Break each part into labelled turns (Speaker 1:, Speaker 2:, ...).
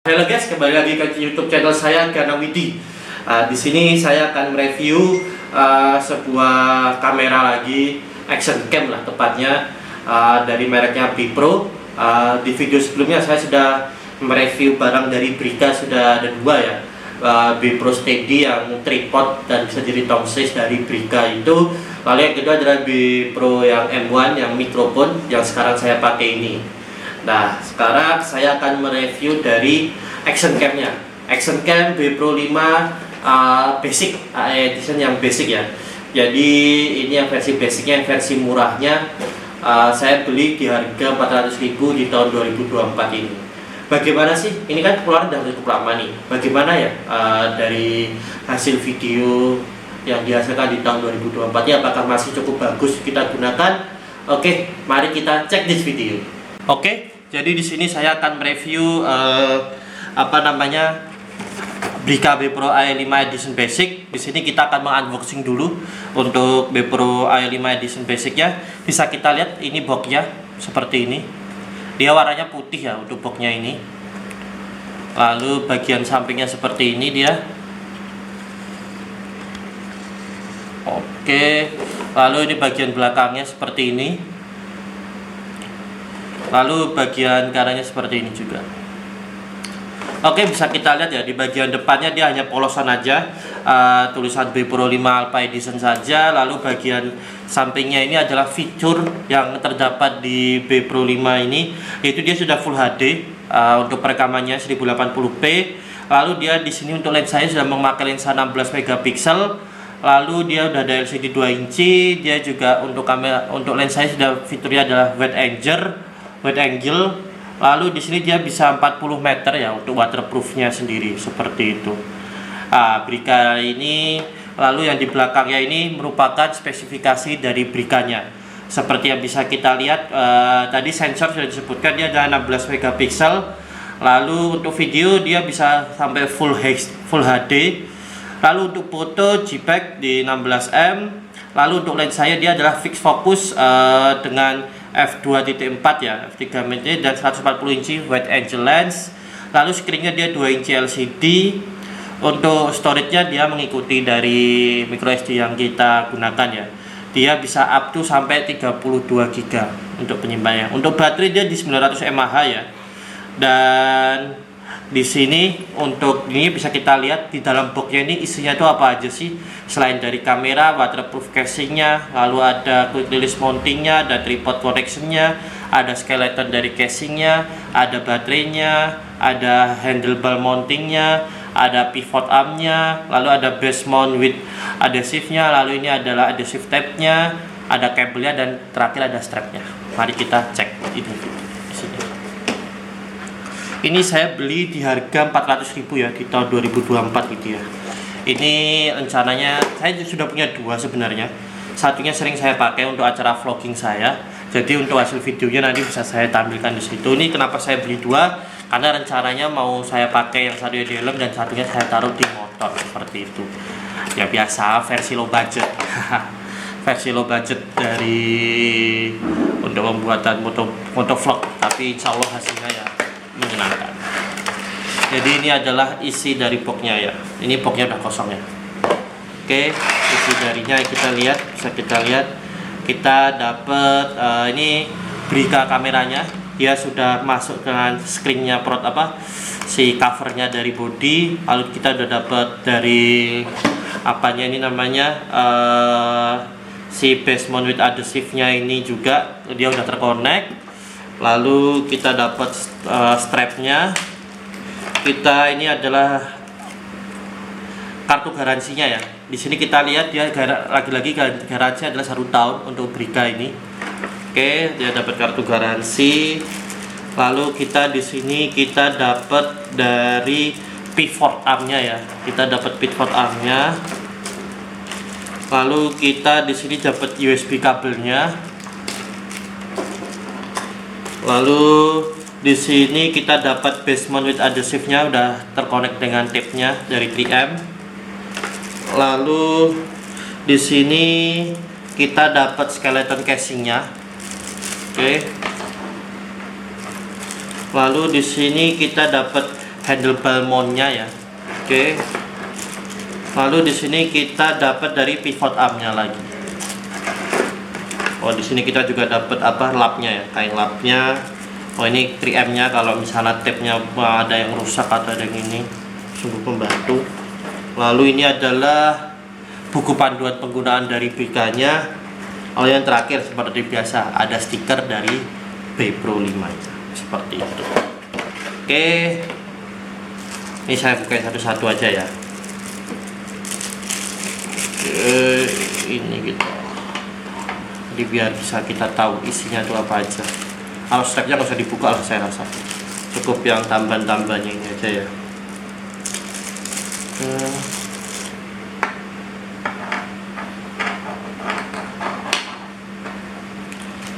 Speaker 1: Halo guys, kembali lagi ke YouTube channel saya Gana Widi. Di sini saya akan mereview sebuah kamera lagi, action cam lah tepatnya, dari mereknya Bipro. Di video sebelumnya saya sudah mereview barang dari Brica, sudah ada dua ya, Bipro Steady yang tripod dan bisa jadi tong size dari Brica itu. Lalu yang kedua adalah Bipro yang M1 yang mikrofon yang sekarang saya pakai ini. Nah, sekarang saya akan mereview dari action cam-nya. Action cam Bipro 5 basic edition yang basic ya. Jadi ini yang versi basicnya, yang versi murahnya saya beli di harga 400.000 di tahun 2024 ini. Bagaimana sih? Ini kan keluar udah cukup lama nih. Bagaimana ya dari hasil video yang dihasilkan di tahun 2024 ini, apakah masih cukup bagus kita gunakan? Oke, mari kita cek this video. Oke, jadi di sini saya akan mereview Brica Bipro AI5 Edition Basic. Di sini kita akan mengunboxing dulu untuk Bipro AI5 Edition Basic ya. Bisa kita lihat ini boxnya seperti ini. Dia warnanya putih ya untuk boxnya ini. Lalu bagian sampingnya seperti ini dia. Oke. Lalu ini bagian belakangnya seperti ini. Lalu bagian kanannya seperti ini juga. Oke, bisa kita lihat ya, di bagian depannya dia hanya polosan aja, tulisan Bipro 5 Alpha Edition saja. Lalu bagian sampingnya ini adalah fitur yang terdapat di Bipro 5 ini, yaitu dia sudah Full HD untuk perekamannya 1080p. Lalu dia di sini untuk lensanya sudah memakai lensa 16 megapiksel. Lalu dia udah ada LCD 2 inci. Dia juga untuk kamera, untuk lensanya sudah fiturnya adalah wide angle. Lalu di sini dia bisa 40 meter ya untuk waterproofnya sendiri seperti itu. Brica ini, lalu yang di belakangnya ini merupakan spesifikasi dari Bricanya. Seperti yang bisa kita lihat tadi sensor sudah disebutkan, dia ada 16 megapiksel. Lalu untuk video dia bisa sampai full HD. Lalu untuk foto JPEG di 16mm. Lalu untuk lensanya dia adalah fixed focus dengan f2.4 ya, f3 mm dan 140 inci wide angle lens. Lalu screen-nya dia 2 inci LCD. Untuk storage-nya dia mengikuti dari microSD yang kita gunakan ya. Dia bisa up to sampai 32 GB untuk penyimpanannya. Untuk baterai dia di 900 mAh ya. Dan di sini untuk ini bisa kita lihat di dalam boxnya ini isinya itu apa aja sih, selain dari kamera, waterproof casingnya, lalu ada quick release mountingnya, ada tripod connectionnya, ada skeleton dari casingnya, ada baterainya, ada handlebar mountingnya, ada pivot armnya, lalu ada base mount with adhesive-nya, lalu ini adalah adhesive tape-nya, ada kabelnya, dan terakhir ada strap-nya. Mari kita cek ini di sini. Ini saya beli di harga 400.000 ya di tahun 2024 gitu ya. Ini rencananya saya sudah punya dua sebenarnya. Satunya sering saya pakai untuk acara vlogging saya. Jadi untuk hasil videonya nanti bisa saya tampilkan di situ. Ini kenapa saya beli dua? Karena rencananya mau saya pakai yang satunya di helm dan satunya saya taruh di motor seperti itu. Ya biasa versi low budget. Versi low budget dari untuk pembuatan moto vlog, tapi insya Allah hasilnya ya menyenangkan. Jadi ini adalah isi dari boxnya ya. Ini boxnya udah kosong ya. Oke, isi darinya kita lihat, bisa kita lihat. Kita dapat ini Brica kameranya. Dia sudah masuk dengan screennya si covernya dari body. Lalu kita udah dapat dari apanya ini namanya si base mount with adhesive-nya ini juga dia udah terkonek. Lalu kita dapat strapnya. Kita ini adalah kartu garansinya ya. Di sini kita lihat dia lagi-lagi garansinya adalah 1 tahun untuk Brica ini. Oke, dia dapat kartu garansi. Lalu kita di sini kita dapat dari pivot armnya ya. Kita dapat pivot armnya. Lalu kita di sini dapat USB kabelnya. Lalu di sini kita dapat base mount with adhesive-nya udah terkonek dengan tape-nya dari 3M. Lalu di sini kita dapat skeleton casing-nya. Oke. Lalu di sini kita dapat handlebar mountnya ya. Oke. Lalu di sini kita dapat dari pivot armnya lagi. Oh, di sini kita juga dapat apa, lapnya ya, kain lapnya. Oh, ini 3M-nya kalau misalnya tape-nya ada yang rusak atau ada yang ini, sungguh membantu. Lalu ini adalah buku panduan penggunaan dari BK-nya. Lalu yang terakhir seperti biasa ada stiker dari B Pro 5 seperti itu. Oke, ini saya bukain satu-satu aja ya. Oke, ini gitu. Jadi biar bisa kita tahu isinya itu apa aja. Kalau strapnya nggak usah dibuka lah, saya rasa cukup yang tambahan-tambahannya ini aja ya.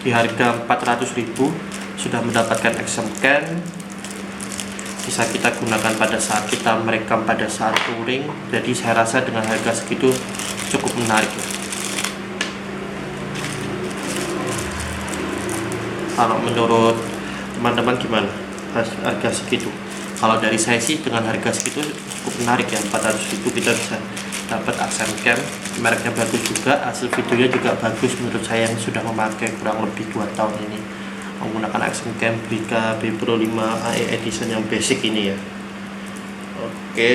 Speaker 1: Di harga 400.000 sudah mendapatkan action cam, bisa kita gunakan pada saat kita merekam pada saat touring. Jadi saya rasa dengan harga segitu cukup menarik ya. Kalau menurut teman-teman gimana harga segitu? Kalau dari saya sih dengan harga segitu cukup menarik ya. 400.000 kita bisa dapat action cam, mereknya bagus juga, hasil videonya juga bagus menurut saya yang sudah memakai kurang lebih 2 tahun ini menggunakan action cam BK B Pro 5 AE Edition yang basic ini ya. Oke,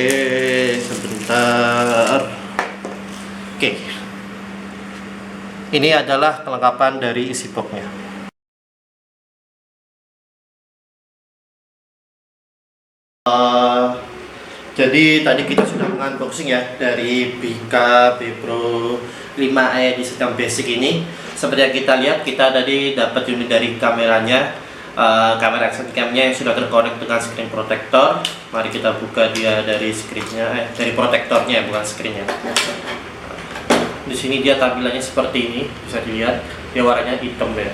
Speaker 1: sebentar. Oke, ini adalah kelengkapan dari isi boxnya. Jadi tadi kita sudah mengunboxing ya dari BK B Pro 5e di sistem basic ini. Seperti yang kita lihat, kita tadi dapat unit dari kameranya, kamera action camnya yang sudah terkonek dengan screen protector. Mari kita buka dia dari screennya, dari protektornya bukan screennya. Di sini dia tampilannya seperti ini, bisa dilihat dia warnanya hitam ya,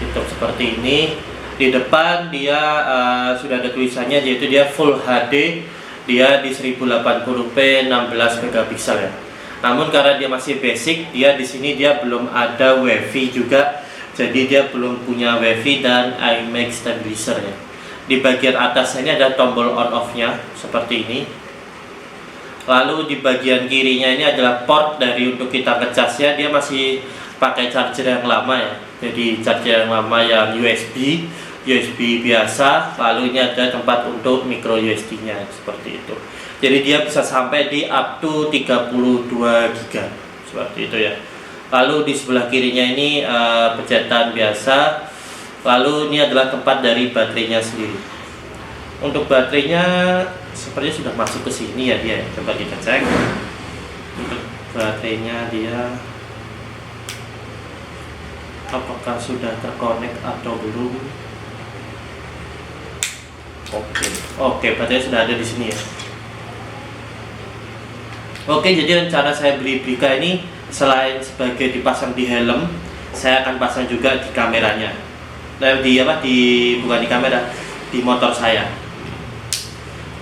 Speaker 1: hitam seperti ini. Di depan dia sudah ada tulisannya, yaitu dia Full HD, dia di 1080p 16 megapiksel ya. Namun karena dia masih basic, dia di sini dia belum ada WiFi juga, jadi dia belum punya WiFi dan IMEI stabilizer ya. Di bagian atasnya ini ada tombol on off-nya seperti ini. Lalu di bagian kirinya ini adalah port dari untuk kita ngecasnya. Dia masih pakai charger yang lama ya, jadi charger yang lama yang USB biasa. Lalu ini ada tempat untuk micro USB nya seperti itu, jadi dia bisa sampai di up to 32 GB seperti itu ya. Lalu di sebelah kirinya ini pencetakan biasa. Lalu ini adalah tempat dari baterainya sendiri. Untuk baterainya sepertinya sudah masuk ke sini ya dia. Coba kita cek. Untuk baterainya dia apakah sudah terkonek atau belum? Oke, baterainya sudah ada di sini ya. Oke, jadi rencana saya beli BK ini selain sebagai dipasang di helm, saya akan pasang juga di kameranya. Bukan di kamera, di motor saya.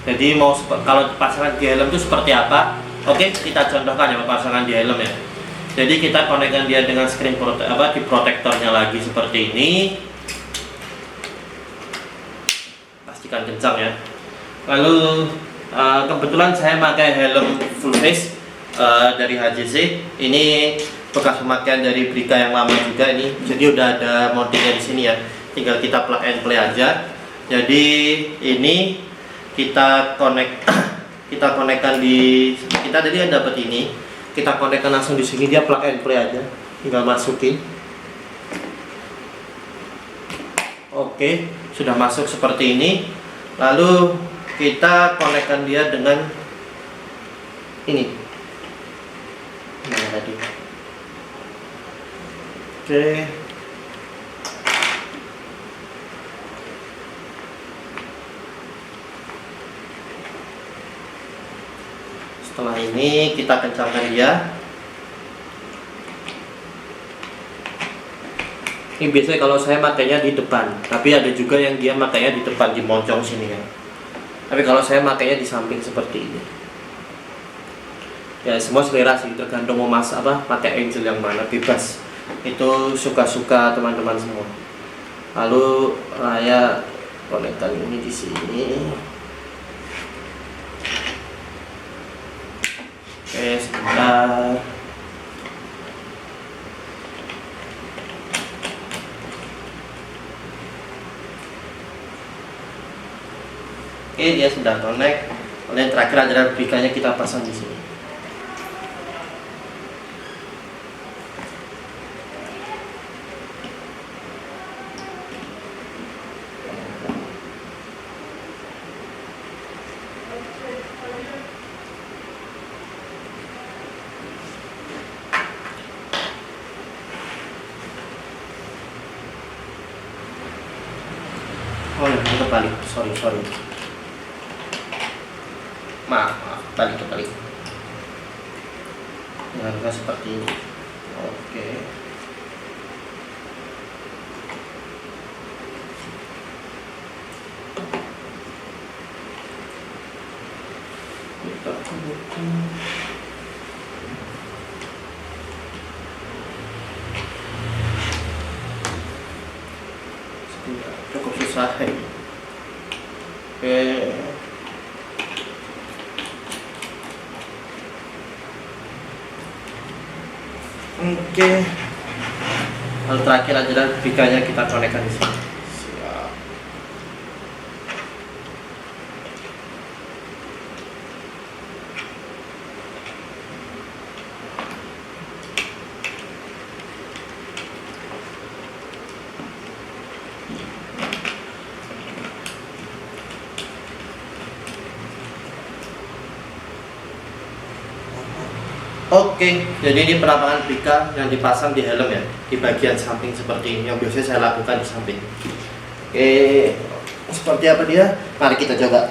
Speaker 1: Jadi mau kalau pasangan di helm itu seperti apa? Oke, kita contohkan ya pasangan di helm ya. Jadi kita konekkan dia dengan screen di protektornya lagi seperti ini. Pastikan kencang ya. Lalu kebetulan saya pakai helm full face dari HJC. Ini bekas pemakaian dari BK yang lama juga ini. Jadi udah ada mountingnya di sini ya. Tinggal kita plug and play aja. Jadi ini kita konekkan di kita tadi kan dapat ini. Kita konekkan langsung di sini, dia plug and play aja. Tinggal masukin. Oke, sudah masuk seperti ini. Lalu kita konekkan dia dengan ini. Nah, tadi. Oke. Setelah ini kita kencangkan dia. Ini biasanya kalau saya makainya di depan, tapi ada juga yang dia makainya di depan di moncong sini ya. Tapi kalau saya makainya di samping seperti ini. Ya semua selera sih, tergantung mau pakai angel yang mana, bebas. Itu suka-suka teman-teman semua. Lalu saya konekkan ini di sini. sebentar. Oke, dia sudah connect. Yang terakhir adalah replika-nya kita pasang di sini. Oh ya, kita balik. Sorry. Maaf, balik. Harga seperti ini. Oke. Kita cukup susah ini. Oke. Hal terakhir adalah replika-nya kita konekkan di sini. Siap. Oke, jadi ini penampakan replika yang dipasang di helm ya, di bagian samping seperti ini yang biasanya saya lakukan di samping. Oke, seperti apa dia? Mari kita coba.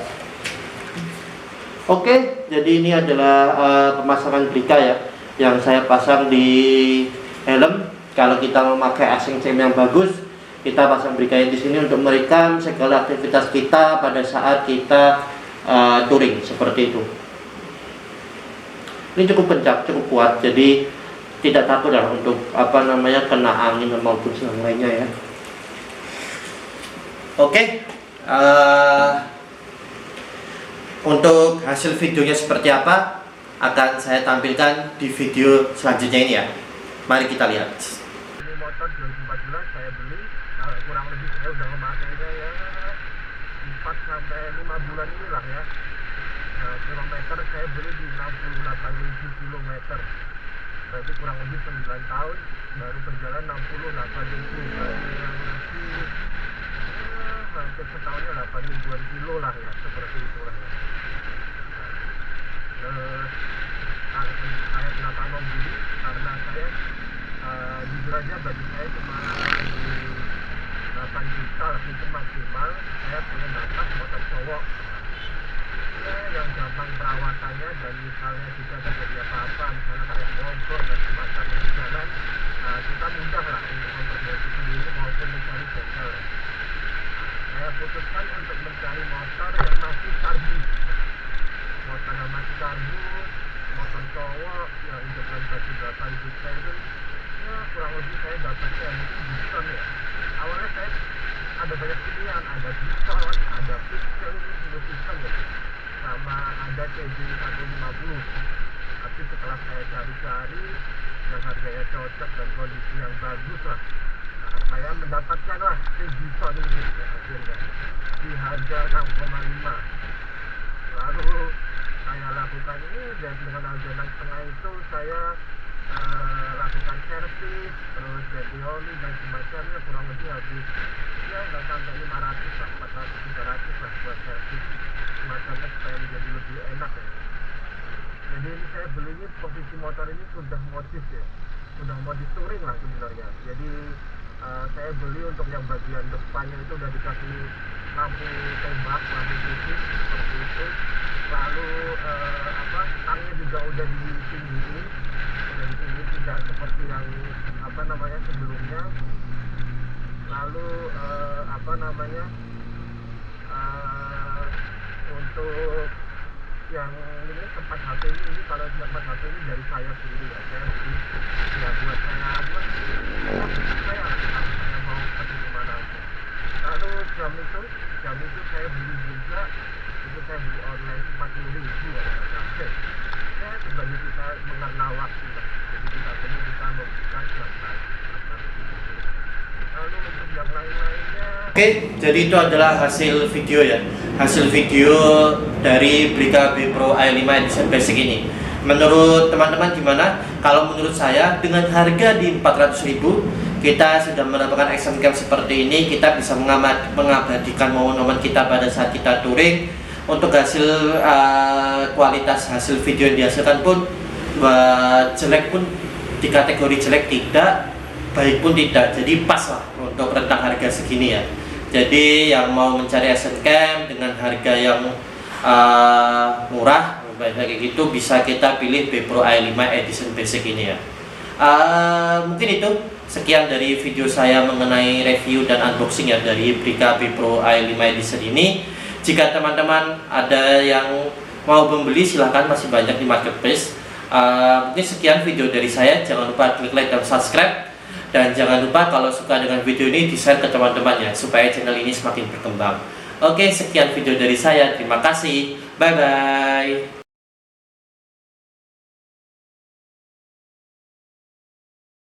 Speaker 1: Oke, jadi ini adalah pemasangan replika ya, yang saya pasang di helm. Kalau kita memakai asing cam yang bagus, kita pasang replika di sini untuk merekam segala aktivitas kita pada saat kita touring seperti itu. Ini cukup kencang, cukup kuat, jadi tidak takut lah untuk kena angin maupun yang lainnya ya. Oke, untuk hasil videonya seperti apa akan saya tampilkan di video selanjutnya ini ya. Mari kita lihat.
Speaker 2: Ini motor 2014 saya beli, kurang lebih saya udah memakainya ya 4-5 bulan inilah ya. Kilometer saya beli di 68.000 kilometer, berarti kurang lebih 9 tahun baru berjalan 68.000, hampir setahunnya 8.000 kilo lah ya, seperti itulah ya. Saya kenapa mau beli, karena saya jujur aja bagi saya cuma 8 juta itu maksimal saya pengen dapat motor cowok yang gampang perawatannya, dan misalnya jika terjadi apa-apa, misalnya kayak mogok dan semacamnya di jalan, kita mudah lah untuk memperbaiki sendiri maupun mencari bengkel. Saya putuskan untuk mencari motor yang masih karbus, motor cowok yang untuk prestasi 8 juta itu ya kurang lebih saya dapatnya diskon ya. Awalnya saya ada banyak pilihan, ada diskon, ada fiction, ya, sama ada CJ 150. Tapi setelah saya cari-cari yang harganya cocok dan kondisi yang bagus lah, saya mendapatkan lah diskon ini ya, akhirnya di harga 6,5. Lalu saya lakukan ini, dan dengan harga 6,5 itu saya lakukan servis, terus ganti oli dan semacamnya, kurang lebih habis ya nggak sampai 500 lah, 400-300 lah buat servis semacamnya supaya menjadi lebih enak ya. Jadi ini saya beli ini, posisi motor ini sudah modif ya, sudah modif touring lah sebenarnya. Jadi saya beli untuk yang bagian depannya itu udah dikasih lampu tembak, lampu putih seperti itu. Lalu tangnya juga udah ditinggiin, tidak seperti yang sebelumnya. Lalu untuk yang ini tempat HP ini kalau tempat HP ini dari saya sendiri ya, saya beli ya buat saya mau pergi kemana aja. Lalu jam itu saya beli juga, itu saya beli online 40.000 ya, ya sebagai kita mengenal waktu lah. Jadi kita perlu kita membuka pelan-pelan. Lalu untuk yang lain-lainnya,
Speaker 1: Oke, jadi itu adalah hasil video ya. Hasil video dari Brica B Pro i5 Edition Basic ini. Menurut teman-teman gimana? Kalau menurut saya dengan harga di 400.000 kita sudah mendapatkan action cam seperti ini, kita bisa mengabadikan momen-momen kita pada saat kita touring. Untuk hasil kualitas hasil video yang dihasilkan pun jelek pun di kategori jelek tidak, baik pun tidak, jadi pas lah untuk rentang harga segini ya. Jadi yang mau mencari action cam dengan harga yang murah kayak gitu, bisa kita pilih B Pro i5 Edition Basic ini ya. Mungkin itu sekian dari video saya mengenai review dan unboxing ya dari Brica B Pro i5 Edition ini. Jika teman-teman ada yang mau membeli, silahkan, masih banyak di marketplace. Mungkin sekian video dari saya. Jangan lupa klik like dan subscribe, dan jangan lupa kalau suka dengan video ini di-share ke teman-temannya supaya channel ini semakin berkembang. Oke, sekian video dari saya. Terima kasih. Bye bye.